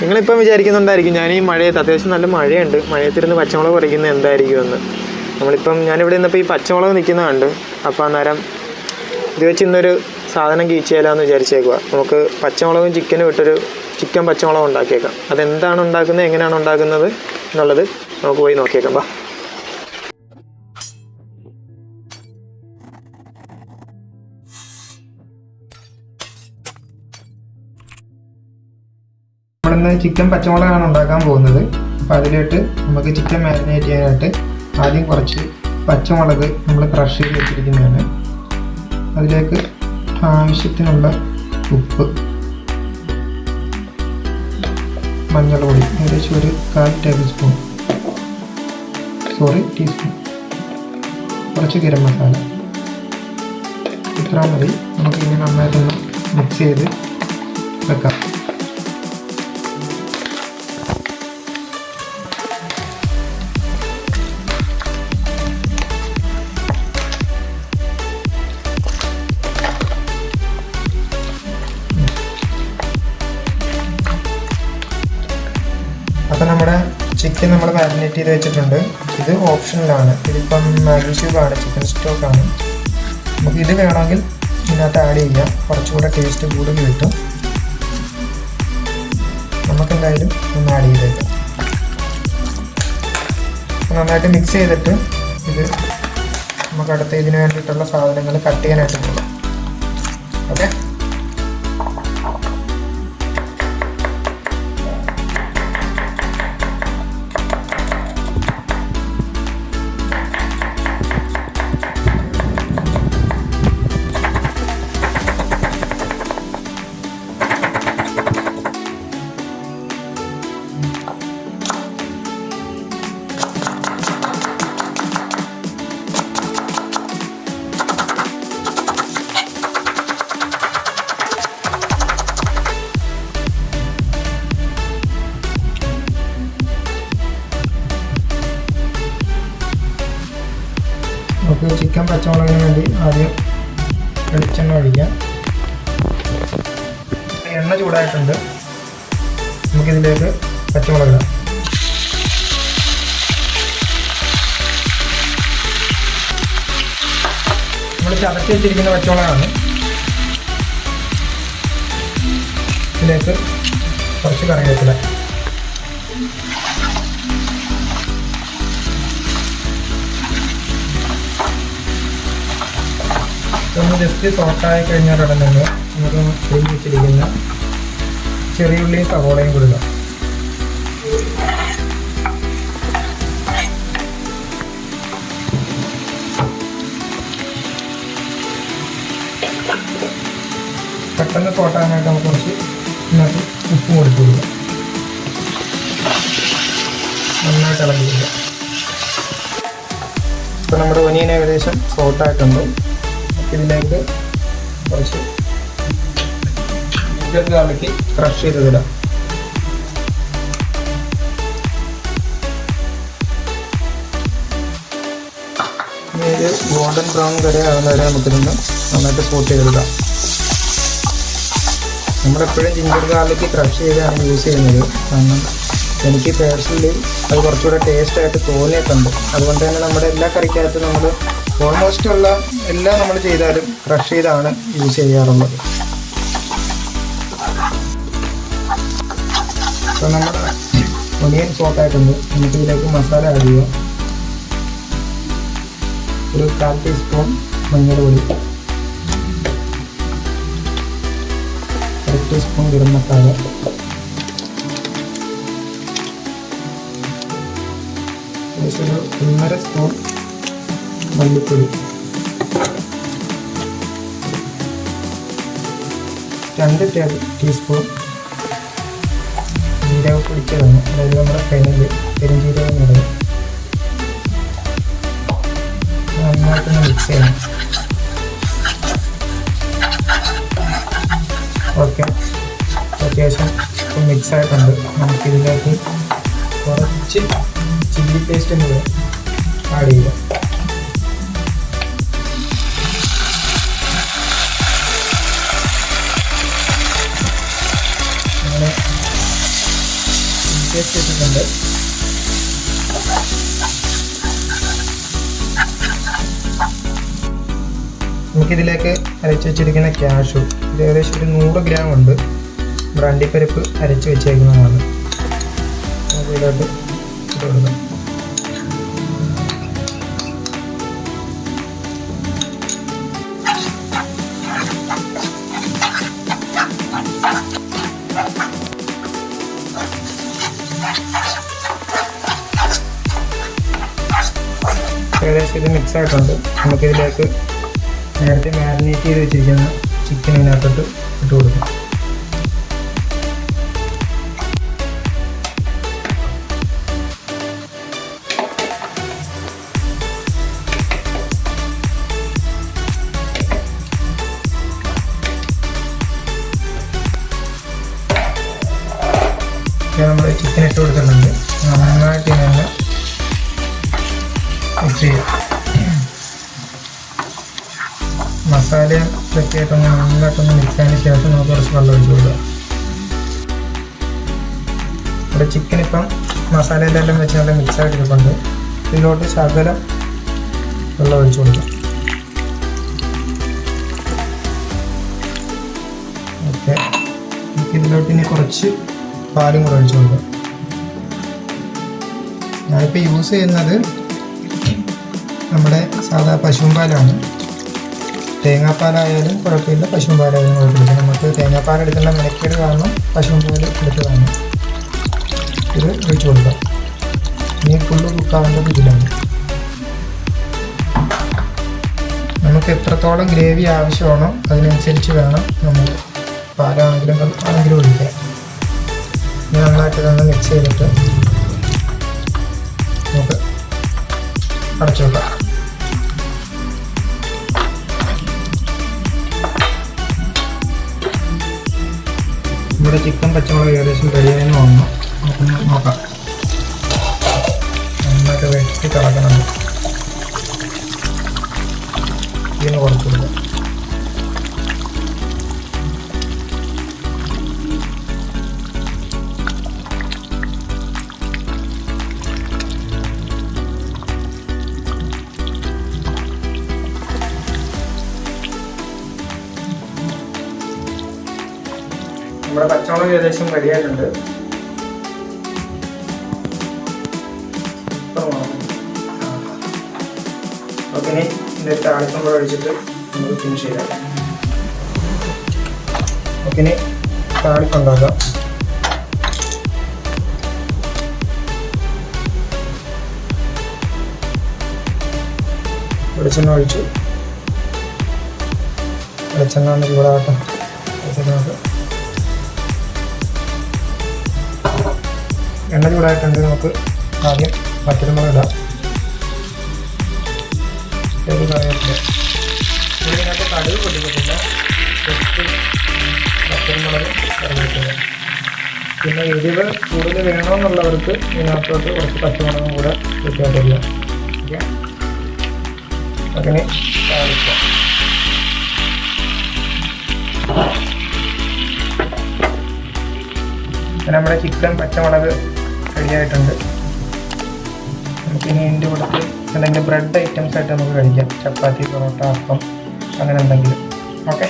നിങ്ങളിപ്പം വിചാരിക്കുന്നുണ്ടായിരിക്കും ഞാൻ ഈ മഴയത്ത്, അത്യാവശ്യം നല്ല മഴയുണ്ട്, മഴയത്തിരുന്ന് പച്ചമുളക് പറിക്കുന്നത് എന്തായിരിക്കുമെന്ന്. ഞാനിവിടെ നിന്നപ്പോൾ ഈ പച്ചമുളക് നിൽക്കുന്നതുണ്ട്. അപ്പോൾ അന്നേരം ഇത് വെച്ച് ഇന്നൊരു സാധനം കീച്ചിയാലാന്ന് വിചാരിച്ചേക്കുക. നമുക്ക് പച്ചമുളകും ചിക്കനും ഇട്ടൊരു ചിക്കൻ പച്ചമുളക് ഉണ്ടാക്കിയേക്കാം. അതെന്താണ് ഉണ്ടാക്കുന്നത്, എങ്ങനെയാണ് ഉണ്ടാക്കുന്നത് എന്നുള്ളത് നമുക്ക് പോയി നോക്കിയേക്കാം. വാ. നമ്മളിന്ന് ചിക്കൻ പച്ചമുളകാണ് ഉണ്ടാക്കാൻ പോകുന്നത്. അപ്പോൾ അതിലോട്ട് നമുക്ക് ചിക്കൻ മാരിനേറ്റ് ചെയ്യാനായിട്ട് ആദ്യം കുറച്ച് പച്ചമുളക് നമ്മൾ ക്രഷ് ചെയ്ത് വെച്ചിരിക്കുന്നതാണ്. അതിലേക്ക് ആവശ്യത്തിനുള്ള ഉപ്പ്, മഞ്ഞൾപ്പൊടി ഏകദേശം ഒരു 1/4 ടീസ്പൂൺ, കുറച്ച് ഗരം മസാല, ഇത്ര മതി. നമുക്കിങ്ങനെ നന്നായിട്ടൊന്ന് മിക്സ് ചെയ്ത് വെക്കാം. അപ്പോൾ നമ്മുടെ ചിക്കൻ നമ്മൾ മാരിനേറ്റ് ചെയ്ത് വെച്ചിട്ടുണ്ട്. ഇത് ഓപ്ഷണലാണ്. ഇതിപ്പം മാഗി ക്യൂബാണ്, ചിക്കൻ സ്റ്റോക്കാണ്. നമുക്ക് ഇത് വേണമെങ്കിൽ ഇതിനകത്ത് ആഡ് ചെയ്യാം, കുറച്ചുകൂടെ ടേസ്റ്റ് കൂടുതൽ കിട്ടും. നമുക്കെന്തായാലും ഒന്ന് ആഡ് ചെയ്തേക്കാം. നന്നായിട്ട് മിക്സ് ചെയ്തിട്ട് ഇത് നമുക്ക് അടുത്ത ഇതിന് വേണ്ടിയിട്ടുള്ള സാധനങ്ങൾ കട്ട് ചെയ്യാനായിട്ട് പോകാം. ഓക്കെ. നമുക്ക് ചിക്കൻ പച്ചമുളകിന് വേണ്ടി ആദ്യം വെളിച്ചെണ്ണ ഒഴിക്കാം. എണ്ണ ചൂടായിട്ടുണ്ട്. നമുക്കിതിലേക്ക് പച്ചമുളക് ഇടാം. നമ്മൾ ചതച്ച് വെച്ചിരിക്കുന്ന പച്ചമുളകാണ്. ഇതിലേക്ക് കുറച്ച് കറിവേപ്പില, ഒന്ന് ജസ്റ്റ് സോട്ടായി കഴിഞ്ഞാൽ ഉടനെ തന്നെ നമുക്ക് പൊടിഞ്ഞ് വെച്ചിരിക്കുന്ന ചെറിയുള്ളിയും സവോളയും കൊടുക്കാം. പെട്ടെന്ന് സോട്ടാനായിട്ട് നമുക്ക് കുറച്ച് ഇതിനകത്ത് ഉപ്പ് കൊടുത്തു കൊടുക്കാം. നന്നായിട്ട് ഇളക്കി കൊടുക്കാം. ഇപ്പം നമ്മുടെ ഒനിയൻ ഏകദേശം സോട്ടായിട്ടുണ്ട്. ഇതിലേക്ക് കുറച്ച് ഗാർലിക്ക് ക്രഷ് ചെയ്തിടാം. ഇനി ഇത് ഗോൾഡൻ ബ്രൗൺ വരെ ആവുന്ന വരെ നമുക്കിതൊന്ന് നന്നായിട്ട് സോട്ട് ചെയ്തിടാം. നമ്മളെപ്പോഴും ജിഞ്ചർ ഗാർലിക്ക് ക്രഷ് ചെയ്താണ് യൂസ് ചെയ്യുന്നത്. കാരണം എനിക്ക് പേഴ്സണലി അത് കുറച്ചുകൂടെ ടേസ്റ്റായിട്ട് തോന്നിയിട്ടുണ്ട്. അതുകൊണ്ട് തന്നെ നമ്മുടെ എല്ലാ കറിക്കകത്തും നമ്മൾ ഓൾമോസ്റ്റ് ഉള്ള എല്ലാം നമ്മൾ ചെയ്താലും ക്രഷ് ചെയ്താണ് യൂസ് ചെയ്യാറുള്ളത്. അപ്പോൾ നമ്മുടെ ഒനിയൻ സോട്ടായിട്ടുണ്ട്. നമുക്കിതിലേക്ക് മസാല ആഡ് ചെയ്യാം. ഒരു 1/4 ടീസ്പൂൺ മഞ്ഞൾപ്പൊടി, 1 ടീസ്പൂൺ ഗരം മസാല, ഏകദേശം ഒരു 1.5 സ്പൂൺ മല്ലിപ്പൊടി, 2 ടീസ്പൂൺ ജീരകം പൊടിച്ചതാണ്. അതായത് നമ്മുടെ പെരുംജീരകം എന്ന് പറയും. നന്നായിട്ടൊന്ന് മിക്സ് ചെയ്യണം. ഓക്കെ, അത്യാവശ്യം ഇപ്പം മിക്സ് ആയിട്ടുണ്ട്. നമുക്കിതിലേക്ക് കുറച്ച് ചില്ലി പേസ്റ്റ് കൂടെ ആഡ് ചെയ്യാം. അങ്ങനെ വെച്ചിട്ടുണ്ട്. നമുക്കിതിലേക്ക് അരച്ച് വെച്ചിരിക്കുന്ന ക്യാഷു ഇത് ഏകദേശം ഒരു 100 ഗ്രാം ഉണ്ട്. നമ്മുടെ അണ്ടിപ്പരിപ്പ് അരച്ച് വെച്ചേക്കുന്നതാണ്. നമുക്ക് ഇതിലോട്ട് ഇട്ട് കൊടുക്കാം. ഏകദേശം ഇത് മിക്സ് ആയിട്ടുണ്ട്. നമുക്കിതിലേക്ക് നേരത്തെ മാരിനേറ്റ് ചെയ്ത് വെച്ചിരിക്കുന്ന ചിക്കൻ ഇതിനകത്തോട്ട് ഇട്ട് കൊടുക്കാം. നമ്മൾ ചിക്കൻ ഇട്ട് കൊടുത്തിട്ടുണ്ട്. നന്നായിട്ട് തന്നെ മിക്സ് ചെയ്യാം. മസാലയും ഇതൊക്കെയായിട്ടൊന്ന് നന്നായിട്ടൊന്ന് മിക്സ് ആയതിന് ശേഷം നമുക്ക് കുറച്ച് വെള്ളം ഒഴിച്ച് കൊടുക്കുക. ഇവിടെ ചിക്കൻ ഇപ്പം മസാലയിലെല്ലാം വെച്ച് നല്ല മിക്സ് ആയിട്ട് ഇരിപ്പുണ്ട്. ഇതിലോട്ട് ശകലം വെള്ളം ഒഴിച്ച് കൊടുക്കാം. ഓക്കെ, ഇതിലോട്ട് ഇനി കുറച്ച് പാലും കൂടെ ഒഴിച്ച് കൊടുക്കാം. ഞാനിപ്പോൾ യൂസ് ചെയ്യുന്നത് നമ്മുടെ സാധാ പശുവും പാലാണ്. തേങ്ങാപ്പാലായാലും കുഴപ്പമില്ല, പശുവും പാലായാലും കുഴപ്പമില്ല. നമുക്ക് തേങ്ങാപ്പാൽ എടുക്കേണ്ട മെനക്കേട് കാരണം പശുവും പാൽ എടുത്തതാണ്. ഇത് ഒഴിച്ച് കൊടുക്കാം. ഇനി ഫുള്ള് കുക്കാവേണ്ടത് ഇതിലാണ്. നമുക്ക് എത്രത്തോളം ഗ്രേവി ആവശ്യമാണോ അതിനനുസരിച്ച് വേണം നമ്മൾ പാലാണെങ്കിലും ഒഴിക്കാം. ഇനി നന്നായിട്ട് തന്നെ മിക്സ് ചെയ്തിട്ട് നമുക്ക് അടച്ചു വെക്കാം. നമ്മുടെ ചിക്കൻ പച്ചമുളക് ഏകദേശം റെഡിയായെന്ന് തോന്നുന്നു. നമുക്കൊന്ന് നോക്കാം. നന്നായിട്ട് വെട്ടി തിളക്കണം. ഇതിന് കുറച്ച് കൊടുക്കാം. നമ്മുടെ പച്ചമുളക് ഏകദേശം റെഡിയായിട്ടുണ്ട്. ഓക്കെ, ഇനി ഇതിൻ്റെ താളിപ്പം കൂടെ ഒഴിച്ചിട്ട് നമുക്ക് ഫിനിഷ് ചെയ്യാം. ഓക്കെ, ഇനി താളിപ്പം ഉണ്ടാക്കാം. വെളിച്ചെണ്ണ ഒഴിച്ചു. വെളിച്ചെണ്ണ ഒന്ന് ചൂടാകട്ടെ. എണ്ണ ചൂടായിട്ടുണ്ട്. നമുക്ക് ആദ്യം വറ്റൽമുളക് ഇടാം. കറിവേപ്പില. ഇതിനകത്ത് കടുക് പൊട്ടിക്കത്തില്ല. വറ്റൽമുളക് കറിവേപ്പില. പിന്നെ എരിവ് കൂടുതൽ വേണമെന്നുള്ളവർക്ക് ഇതിനകത്തോട്ട് കുറച്ച് പച്ചമുളകും കൂടെ കൂട്ടിയിട്ടില്ല. ഓക്കെ, അതിന് താളിക്കാം. നമ്മുടെ ചിക്കൻ പച്ചമുളക് റെഡിയായിട്ടുണ്ട്. നമുക്കിനി ഇതിൻ്റെ കൂടെ എന്തെങ്കിലും ബ്രെഡ് ഐറ്റംസ് ആയിട്ട് നമുക്ക് കഴിക്കാം. ചപ്പാത്തി, പൊറോട്ട, അപ്പം, അങ്ങനെ എന്തെങ്കിലും. ഓക്കെ.